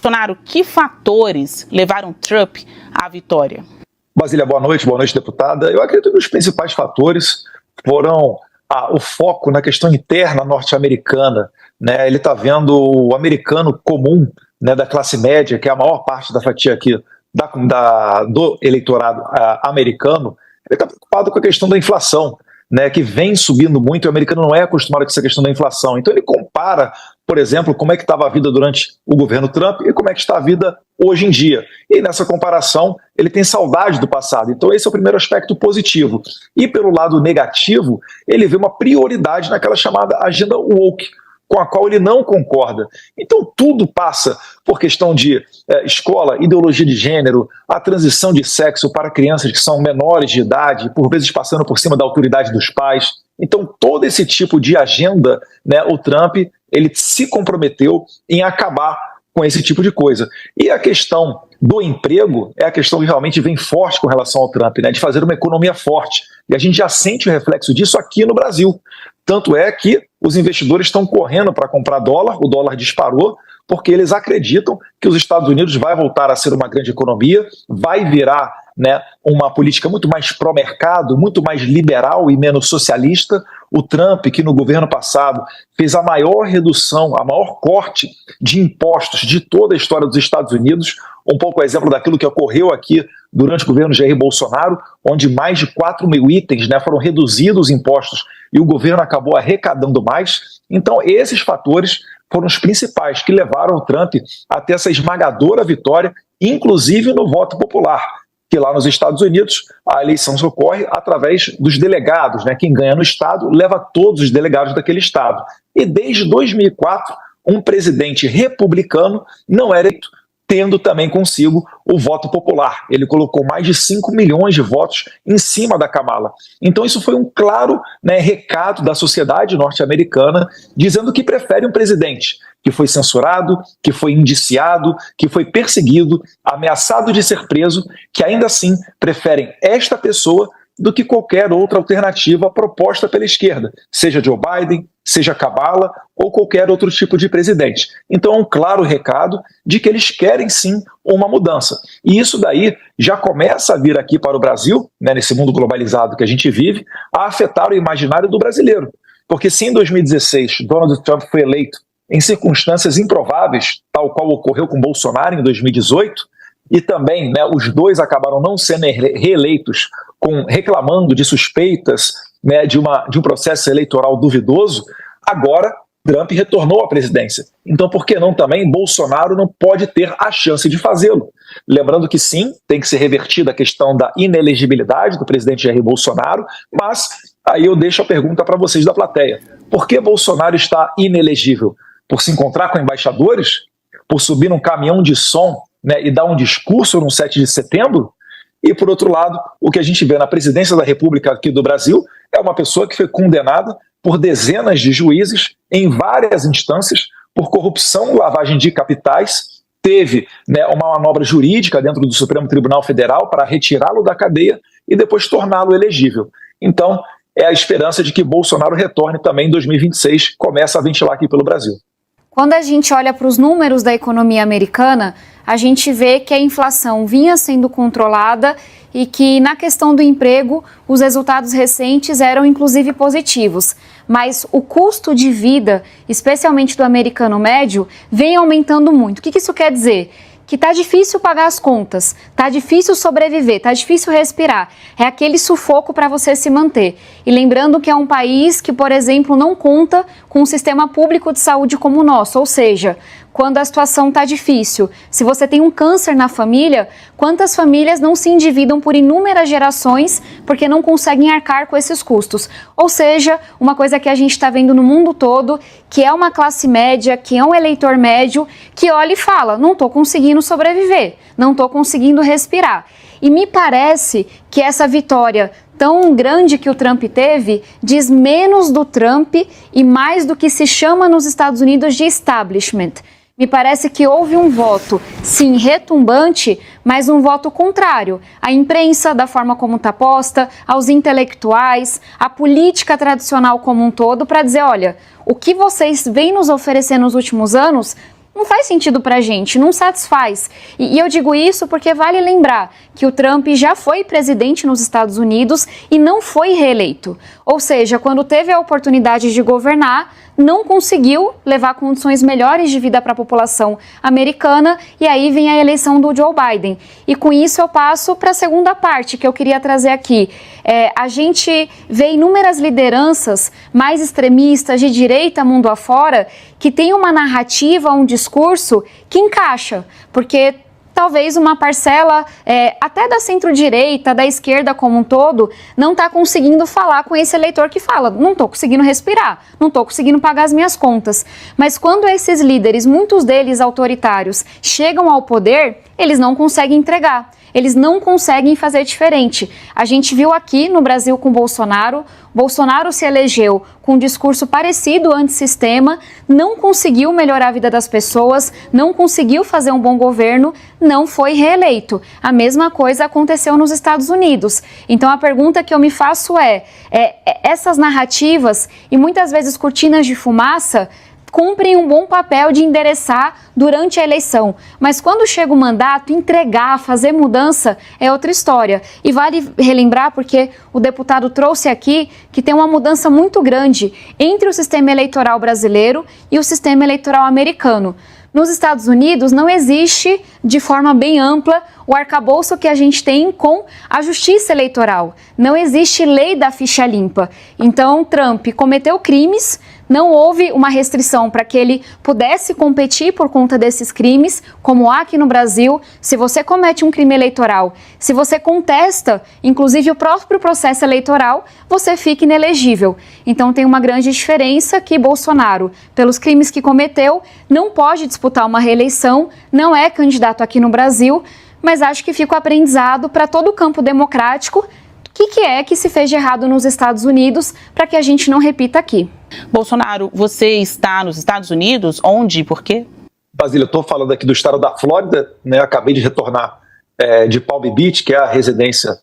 Bolsonaro, que fatores levaram Trump à vitória? Basília, boa noite, deputada. Eu acredito que os principais fatores foram o foco na questão interna norte-americana, né? Ele está vendo o americano comum, né, da classe média, que é a maior parte da fatia aqui do eleitorado americano. Ele está preocupado com a questão da inflação, né, que vem subindo muito, e o americano não é acostumado com essa questão da inflação. Então ele compara, por exemplo, como é que estava a vida durante o governo Trump e como é que está a vida hoje em dia. E nessa comparação, ele tem saudade do passado. Então esse é o primeiro aspecto positivo. E pelo lado negativo, ele vê uma prioridade naquela chamada agenda woke, com a qual ele não concorda. Então tudo passa por questão de escola, ideologia de gênero, a transição de sexo para crianças que são menores de idade, por vezes passando por cima da autoridade dos pais. Então todo esse tipo de agenda, né, o Trump, ele se comprometeu em acabar com esse tipo de coisa. E a questão do emprego é a questão que realmente vem forte com relação ao Trump, né, de fazer uma economia forte. E a gente já sente o reflexo disso aqui no Brasil. Tanto é que os investidores estão correndo para comprar dólar, o dólar disparou, porque eles acreditam que os Estados Unidos vai voltar a ser uma grande economia, vai virar, né, uma política muito mais pró-mercado, muito mais liberal e menos socialista. O Trump, que no governo passado fez a maior redução, a maior corte de impostos de toda a história dos Estados Unidos, um pouco exemplo daquilo que ocorreu aqui durante o governo Jair Bolsonaro, onde mais de 4 mil itens, né, foram reduzidos os impostos e o governo acabou arrecadando mais. Então esses fatores foram os principais que levaram o Trump a ter essa esmagadora vitória, inclusive no voto popular, que lá nos Estados Unidos a eleição ocorre através dos delegados, né? Quem ganha no estado leva todos os delegados daquele estado. E desde 2004, um presidente republicano não era eleito, tendo também consigo o voto popular. Ele colocou mais de 5 milhões de votos em cima da Kamala. Então isso foi um claro, né, recado da sociedade norte-americana, dizendo que prefere um presidente que foi censurado, que foi indiciado, que foi perseguido, ameaçado de ser preso, que ainda assim preferem esta pessoa do que qualquer outra alternativa proposta pela esquerda, seja Joe Biden, seja Kamala ou qualquer outro tipo de presidente. Então é um claro recado de que eles querem sim uma mudança. E isso daí já começa a vir aqui para o Brasil, né, nesse mundo globalizado que a gente vive, a afetar o imaginário do brasileiro. Porque se em 2016 Donald Trump foi eleito em circunstâncias improváveis, tal qual ocorreu com Bolsonaro em 2018, e também, né, os dois acabaram não sendo reeleitos reclamando de suspeitas, né, de um processo eleitoral duvidoso, agora Trump retornou à presidência. Então por que não também Bolsonaro não pode ter a chance de fazê-lo? Lembrando que sim, tem que ser revertida a questão da inelegibilidade do presidente Jair Bolsonaro, mas aí eu deixo a pergunta para vocês da plateia. Por que Bolsonaro está inelegível? Por se encontrar com embaixadores? Por subir num caminhão de som, né, e dar um discurso no 7 de setembro? E, por outro lado, o que a gente vê na presidência da República aqui do Brasil é uma pessoa que foi condenada por dezenas de juízes em várias instâncias por corrupção, lavagem de capitais, teve, né, uma manobra jurídica dentro do Supremo Tribunal Federal para retirá-lo da cadeia e depois torná-lo elegível. Então, é a esperança de que Bolsonaro retorne também em 2026, começa a ventilar aqui pelo Brasil. Quando a gente olha para os números da economia americana, a gente vê que a inflação vinha sendo controlada e que na questão do emprego os resultados recentes eram inclusive positivos. Mas o custo de vida, especialmente do americano médio, vem aumentando muito. O que isso quer dizer? Que tá difícil pagar as contas, tá difícil sobreviver, tá difícil respirar. É aquele sufoco para você se manter. E lembrando que é um país que, por exemplo, não conta com um sistema público de saúde como o nosso, ou seja, quando a situação está difícil. Se você tem um câncer na família, quantas famílias não se endividam por inúmeras gerações porque não conseguem arcar com esses custos? Ou seja, uma coisa que a gente está vendo no mundo todo, que é uma classe média, que é um eleitor médio, que olha e fala, não estou conseguindo sobreviver, não estou conseguindo respirar. E me parece que essa vitória tão grande que o Trump teve diz menos do Trump e mais do que se chama nos Estados Unidos de establishment. Me parece que houve um voto, sim, retumbante, mas um voto contrário. À imprensa, da forma como está posta, aos intelectuais, à política tradicional como um todo, para dizer, olha, o que vocês vêm nos oferecer nos últimos anos não faz sentido pra gente, não satisfaz. E eu digo isso porque vale lembrar que o Trump já foi presidente nos Estados Unidos e não foi reeleito. Ou seja, quando teve a oportunidade de governar, não conseguiu levar condições melhores de vida para a população americana, e aí vem a eleição do Joe Biden. E com isso eu passo para a segunda parte que eu queria trazer aqui. A gente vê inúmeras lideranças mais extremistas de direita mundo afora que tem uma narrativa, um discurso que encaixa, porque talvez uma parcela até da centro-direita, da esquerda como um todo, não está conseguindo falar com esse eleitor que fala, não estou conseguindo respirar, não estou conseguindo pagar as minhas contas. Mas quando esses líderes, muitos deles autoritários, chegam ao poder, eles não conseguem entregar. Eles não conseguem fazer diferente. A gente viu aqui no Brasil com Bolsonaro. Bolsonaro se elegeu com um discurso parecido antissistema, não conseguiu melhorar a vida das pessoas, não conseguiu fazer um bom governo, não foi reeleito. A mesma coisa aconteceu nos Estados Unidos. Então a pergunta que eu me faço essas narrativas e muitas vezes cortinas de fumaça cumprem um bom papel de endereçar durante a eleição, mas quando chega o mandato, entregar, fazer mudança é outra história. E vale relembrar, porque o deputado trouxe aqui, que tem uma mudança muito grande entre o sistema eleitoral brasileiro e o sistema eleitoral americano. Nos Estados Unidos não existe de forma bem ampla o arcabouço que a gente tem com a justiça eleitoral. Não existe lei da ficha limpa. Então, Trump cometeu crimes, não houve uma restrição para que ele pudesse competir por conta desses crimes, como há aqui no Brasil. Se você comete um crime eleitoral, se você contesta, inclusive o próprio processo eleitoral, você fica inelegível. Então tem uma grande diferença que Bolsonaro, pelos crimes que cometeu, não pode disputar uma reeleição, não é candidato aqui no Brasil, mas acho que fica o aprendizado para todo o campo democrático. O que é que se fez de errado nos Estados Unidos para que a gente não repita aqui? Bolsonaro, você está nos Estados Unidos? Onde e por quê? Basília, eu estou falando aqui do estado da Flórida, né? Acabei de retornar de Palm Beach, que é a residência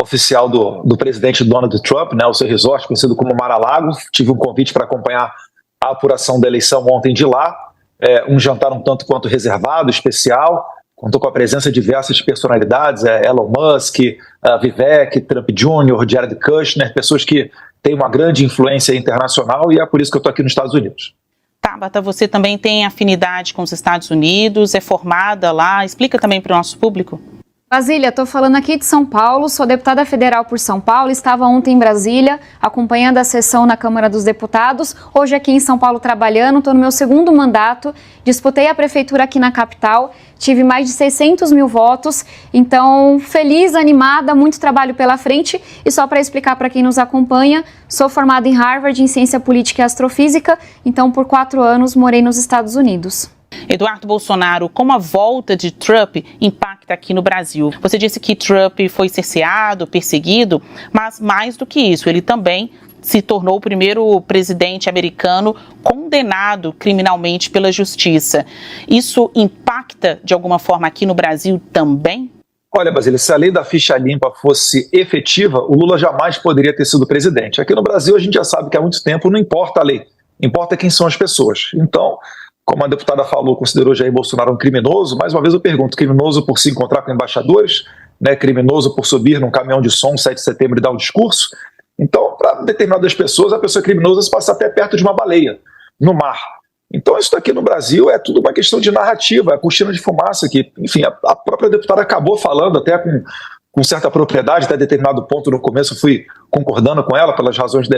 oficial do presidente Donald Trump, né? O seu resort, conhecido como Mar-a-Lago. Tive um convite para acompanhar a apuração da eleição ontem de lá. Um jantar um tanto quanto reservado, especial. Contou com a presença de diversas personalidades, Elon Musk, Vivek, Trump Jr., Jared Kushner, pessoas que têm uma grande influência internacional, e é por isso que eu estou aqui nos Estados Unidos. Tabata, você também tem afinidade com os Estados Unidos, é formada lá, explica também para o nosso público. Basília, estou falando aqui de São Paulo, sou deputada federal por São Paulo, estava ontem em Brasília, acompanhando a sessão na Câmara dos Deputados, hoje aqui em São Paulo trabalhando, estou no meu segundo mandato, disputei a prefeitura aqui na capital, tive mais de 600 mil votos, então feliz, animada, muito trabalho pela frente. E só para explicar para quem nos acompanha, sou formada em Harvard em Ciência Política e Astrofísica, então por 4 anos morei nos Estados Unidos. Eduardo Bolsonaro, como a volta de Trump impacta aqui no Brasil? Você disse que Trump foi cerceado, perseguido, mas mais do que isso, ele também se tornou o primeiro presidente americano condenado criminalmente pela justiça. Isso impacta de alguma forma aqui no Brasil também? Olha, Basília, se a lei da ficha limpa fosse efetiva, o Lula jamais poderia ter sido presidente. Aqui no Brasil a gente já sabe que há muito tempo não importa a lei, importa quem são as pessoas. Então, como a deputada falou, considerou Jair Bolsonaro um criminoso. Mais uma vez eu pergunto, criminoso por se encontrar com embaixadores? Né? Criminoso por subir num caminhão de som 7 de setembro e dar um discurso? Então, para determinadas pessoas, a pessoa é criminosa se passa até perto de uma baleia, no mar. Então isso daqui no Brasil é tudo uma questão de narrativa, é a cortina de fumaça que, enfim, a própria deputada acabou falando até com certa propriedade, até determinado ponto no começo eu fui concordando com ela pelas razões da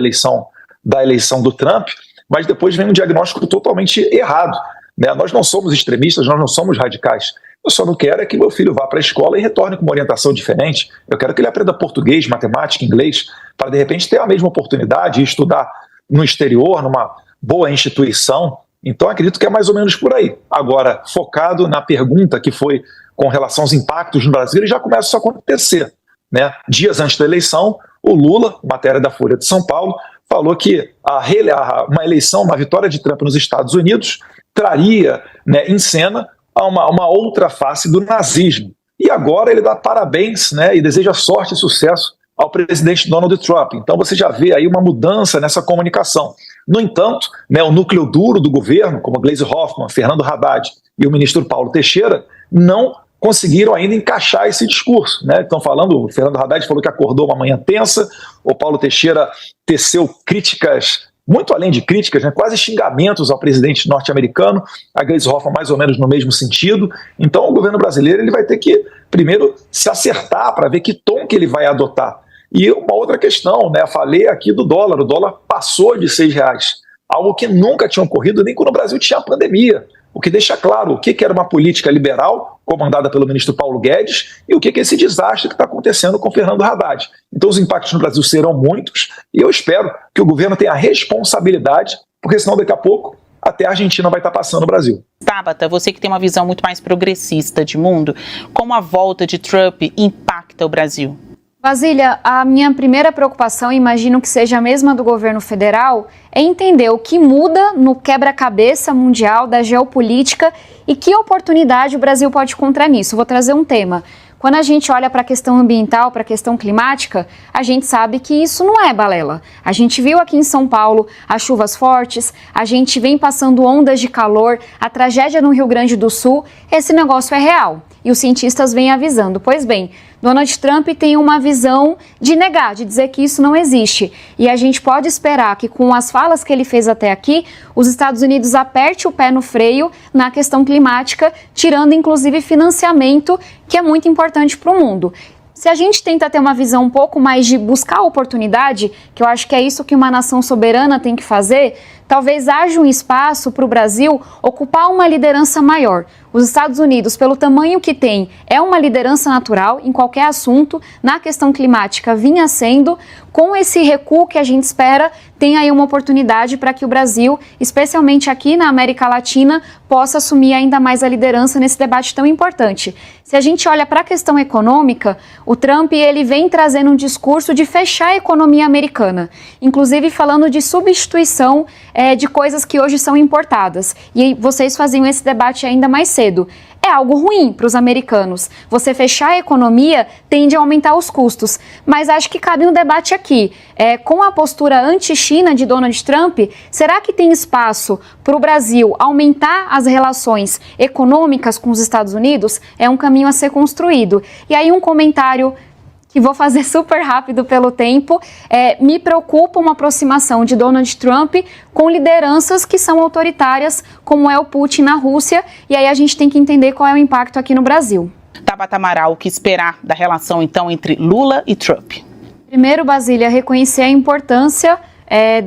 eleição do Trump, mas depois vem um diagnóstico totalmente errado. Né? Nós não somos extremistas, nós não somos radicais. Eu só não quero é que meu filho vá para a escola e retorne com uma orientação diferente. Eu quero que ele aprenda português, matemática, inglês, para de repente ter a mesma oportunidade de estudar no exterior, numa boa instituição. Então acredito que é mais ou menos por aí. Agora, focado na pergunta que foi com relação aos impactos no Brasil, ele já começa isso a acontecer. Né? Dias antes da eleição, o Lula, matéria da Folha de São Paulo, falou que uma eleição, uma vitória de Trump nos Estados Unidos traria, né, em cena uma outra face do nazismo. E agora ele dá parabéns, né, e deseja sorte e sucesso ao presidente Donald Trump. Então você já vê aí uma mudança nessa comunicação. No entanto, né, o núcleo duro do governo, como Gleisi Hoffmann, Fernando Haddad e o ministro Paulo Teixeira, não conseguiram ainda encaixar esse discurso, né? Estão falando, o Fernando Haddad falou que acordou uma manhã tensa, o Paulo Teixeira teceu críticas, muito além de críticas, né, quase xingamentos ao presidente norte-americano, a Gleisi Hoffmann mais ou menos no mesmo sentido. Então o governo brasileiro ele vai ter que primeiro se acertar para ver que tom que ele vai adotar. E uma outra questão, né, falei aqui do dólar, o dólar passou de R$6, algo que nunca tinha ocorrido nem quando o Brasil tinha a pandemia. O que deixa claro o que era uma política liberal, comandada pelo ministro Paulo Guedes, e o que é esse desastre que está acontecendo com Fernando Haddad. Então os impactos no Brasil serão muitos, e eu espero que o governo tenha a responsabilidade, porque senão daqui a pouco até a Argentina vai estar passando o Brasil. Tabata, você que tem uma visão muito mais progressista de mundo, como a volta de Trump impacta o Brasil? Basília, a minha primeira preocupação, imagino que seja a mesma do governo federal, é entender o que muda no quebra-cabeça mundial da geopolítica e que oportunidade o Brasil pode encontrar nisso. Vou trazer um tema. Quando a gente olha para a questão ambiental, para a questão climática, a gente sabe que isso não é balela. A gente viu aqui em São Paulo as chuvas fortes, a gente vem passando ondas de calor, a tragédia no Rio Grande do Sul, esse negócio é real. E os cientistas vêm avisando. Pois bem, Donald Trump tem uma visão de negar, de dizer que isso não existe. E a gente pode esperar que com as falas que ele fez até aqui, os Estados Unidos aperte o pé no freio na questão climática, tirando inclusive financiamento, que é muito importante para o mundo. Se a gente tenta ter uma visão um pouco mais de buscar oportunidade, que eu acho que é isso que uma nação soberana tem que fazer, talvez haja um espaço para o Brasil ocupar uma liderança maior. Os Estados Unidos, pelo tamanho que tem, é uma liderança natural em qualquer assunto, na questão climática vinha sendo. Com esse recuo que a gente espera, tem aí uma oportunidade para que o Brasil, especialmente aqui na América Latina, possa assumir ainda mais a liderança nesse debate tão importante. Se a gente olha para a questão econômica, o Trump ele vem trazendo um discurso de fechar a economia americana, inclusive falando de substituição de coisas que hoje são importadas. E vocês faziam esse debate ainda mais cedo. É algo ruim para os americanos. Você fechar a economia tende a aumentar os custos. Mas acho que cabe um debate aqui. Com a postura anti-China de Donald Trump, será que tem espaço para o Brasil aumentar as relações econômicas com os Estados Unidos? É um caminho a ser construído. E aí um comentário que vou fazer super rápido pelo tempo, me preocupa uma aproximação de Donald Trump com lideranças que são autoritárias, como é o Putin na Rússia, e aí a gente tem que entender qual é o impacto aqui no Brasil. Tabata Amaral, o que esperar da relação, então, entre Lula e Trump? Primeiro, Basília, reconhecer a importância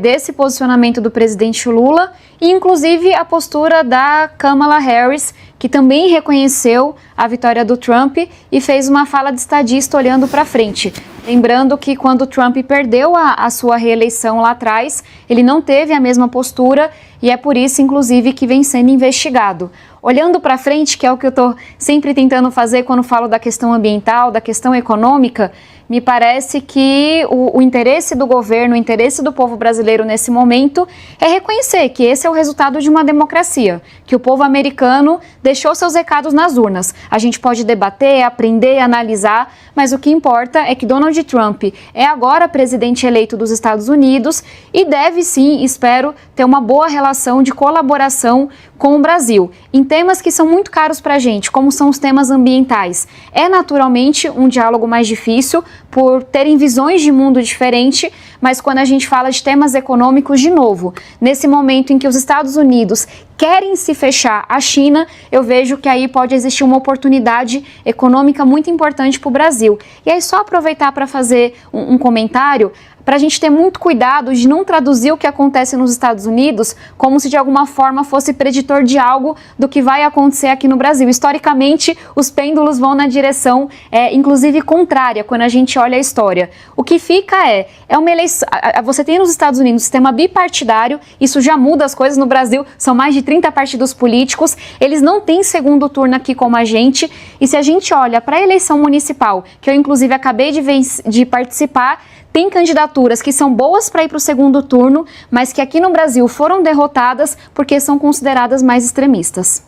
desse posicionamento do presidente Lula e, inclusive, a postura da Kamala Harris, que também reconheceu a vitória do Trump e fez uma fala de estadista olhando para frente. Lembrando que quando o Trump perdeu a sua reeleição lá atrás, ele não teve a mesma postura e é por isso, inclusive, que vem sendo investigado. Olhando para frente, que é o que eu estou sempre tentando fazer quando falo da questão ambiental, da questão econômica, me parece que o interesse do governo, o interesse do povo brasileiro nesse momento é reconhecer que esse é o resultado de uma democracia, que o povo americano deixou seus recados nas urnas. A gente pode debater, aprender, analisar, mas o que importa é que Donald Trump é agora presidente eleito dos Estados Unidos e deve sim, espero, ter uma boa relação de colaboração com o Brasil, em temas que são muito caros para a gente, como são os temas ambientais. É naturalmente um diálogo mais difícil, por terem visões de mundo diferente, mas quando a gente fala de temas econômicos, de novo, nesse momento em que os Estados Unidos querem se fechar à China, eu vejo que aí pode existir uma oportunidade econômica muito importante para o Brasil. E aí só aproveitar para fazer um comentário, para a gente ter muito cuidado de não traduzir o que acontece nos Estados Unidos como se de alguma forma fosse preditor de algo do que vai acontecer aqui no Brasil. Historicamente, os pêndulos vão na direção, inclusive, contrária, quando a gente olha a história. O que fica é uma eleição. Você tem nos Estados Unidos um sistema bipartidário, isso já muda as coisas. No Brasil, são mais de 30 partidos políticos, eles não têm segundo turno aqui como a gente, e se a gente olha para a eleição municipal, que eu inclusive acabei de participar, tem candidaturas que são boas para ir para o segundo turno, mas que aqui no Brasil foram derrotadas porque são consideradas mais extremistas.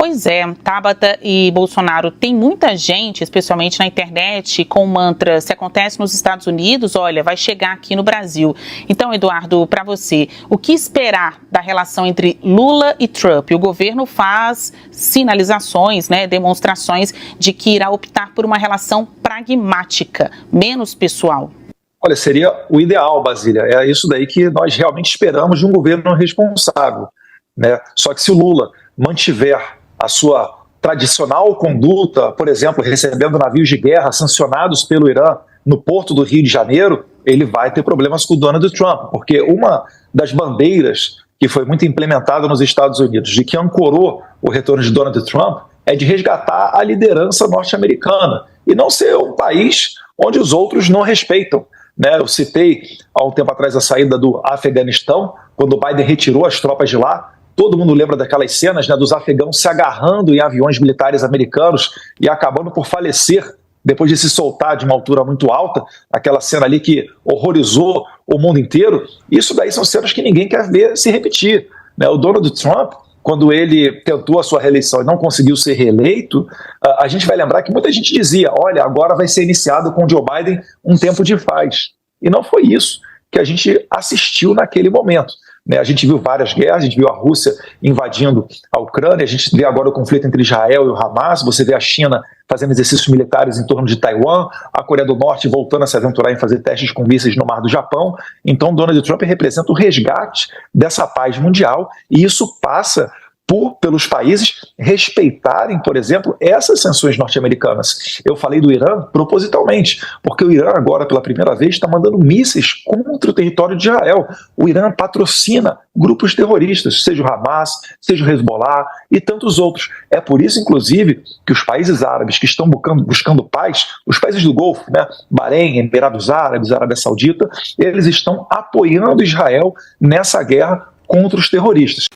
Pois é, Tabata e Bolsonaro, tem muita gente, especialmente na internet, com o mantra, se acontece nos Estados Unidos, olha, vai chegar aqui no Brasil. Então, Eduardo, para você, o que esperar da relação entre Lula e Trump? O governo faz sinalizações, demonstrações de que irá optar por uma relação pragmática, menos pessoal. Olha, seria o ideal, Basília. É isso daí que nós realmente esperamos de um governo responsável, né? Só que se o Lula mantiver a sua tradicional conduta, por exemplo, recebendo navios de guerra sancionados pelo Irã no porto do Rio de Janeiro, ele vai ter problemas com o Donald Trump, porque uma das bandeiras que foi muito implementada nos Estados Unidos, de que ancorou o retorno de Donald Trump, é de resgatar a liderança norte-americana e não ser um país onde os outros não respeitam. Eu citei há um tempo atrás a saída do Afeganistão, quando o Biden retirou as tropas de lá. Todo mundo lembra daquelas cenas dos afegãos se agarrando em aviões militares americanos e acabando por falecer depois de se soltar de uma altura muito alta, aquela cena ali que horrorizou o mundo inteiro. Isso daí são cenas que ninguém quer ver se repetir. O Donald Trump, quando ele tentou a sua reeleição e não conseguiu ser reeleito, a gente vai lembrar que muita gente dizia, olha, agora vai ser iniciado com o Joe Biden um tempo de paz. E não foi isso que a gente assistiu naquele momento. A gente viu várias guerras, a gente viu a Rússia invadindo a Ucrânia, a gente vê agora o conflito entre Israel e o Hamas, você vê a China fazendo exercícios militares em torno de Taiwan, a Coreia do Norte voltando a se aventurar em fazer testes com mísseis no Mar do Japão. Então Donald Trump representa o resgate dessa paz mundial e isso passa pelos países respeitarem, por exemplo, essas sanções norte-americanas. Eu falei do Irã propositalmente, porque o Irã agora, pela primeira vez, está mandando mísseis contra o território de Israel. O Irã patrocina grupos terroristas, seja o Hamas, seja o Hezbollah e tantos outros. É por isso, inclusive, que os países árabes que estão buscando paz, os países do Golfo, Bahrein, Emirados Árabes, Arábia Saudita, eles estão apoiando Israel nessa guerra contra os terroristas.